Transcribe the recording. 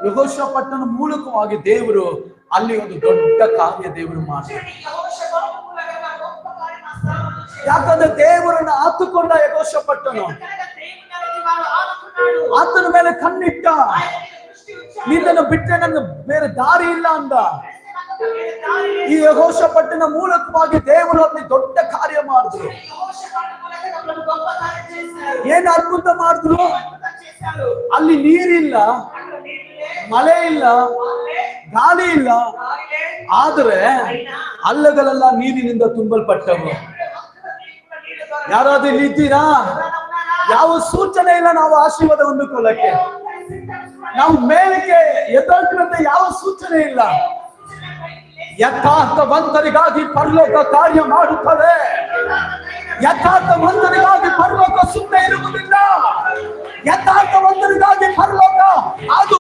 ಯೆಹೋಷಾಫಾಟನ ಮೂಲಕವಾಗಿ ದೇವರು ಅಲ್ಲಿ ಒಂದು ದೊಡ್ಡ ಕಾರ್ಯ ದೇವರು ಮಾಡ್ತಾರೆ. ಯಾಕಂದ್ರೆ ದೇವರನ್ನ ಆತುಕೊಂಡ ಯೆಹೋಷಾಫಾಟನು ಆತನ ಮೇಲೆ ಕಣ್ಣಿಟ್ಟ. ನಿನ್ನನ್ನು ಬಿಟ್ಟರೆ ನನಗೆ ಬೇರೆ ದಾರಿ ಇಲ್ಲ ಅಂದ. ಈ ಯೆಹೋಷಾಫಾಟನ ಮೂಲಕವಾಗಿ ದೇವರು ಅಲ್ಲಿ ದೊಡ್ಡ ಕಾರ್ಯ ಮಾಡಿದ್ರು. ಏನ್ ಅದ್ಭುತ ಮಾಡಿದ್ರು? ಅಲ್ಲಿ ನೀರಿಲ್ಲ, ಮಳೆ ಇಲ್ಲ, ಗಾಳಿ ಇಲ್ಲ, ಆದರೆ ಹಳ್ಳಗಳೆಲ್ಲ ನೀರಿನಿಂದ ತುಂಬಲ್ಪಟ್ಟವು. ಯಾರಾದ್ರೂ ಇಲ್ಲಿ ಇದ್ದೀರಾ? ಯಾವ ಸೂಚನೆ ಇಲ್ಲ ನಾವು ಆಶೀರ್ವಾದ ಹೊಂದಿಕೊಳ್ಳಕ್ಕೆ. ನಾವು ಮೇಲಕ್ಕೆ ಎದ್ದೋಗ್ತಿರಂತ ಯಾವ ಸೂಚನೆ ಇಲ್ಲ. ಯಥಾರ್ಥವಂತರಿಗಾಗಿ ಪರಲೋಕ ಕಾರ್ಯ ಮಾಡುತ್ತದೆ. ಯಥಾರ್ಥವಂತರಿಗಾಗಿ ಪರಲೋಕ ಸುಮ್ಮನೆ ಇರುವುದಿಲ್ಲ. ಯಥಾರ್ಥವಂತರಿಗಾಗಿ ಪರಲೋಕ ಅದು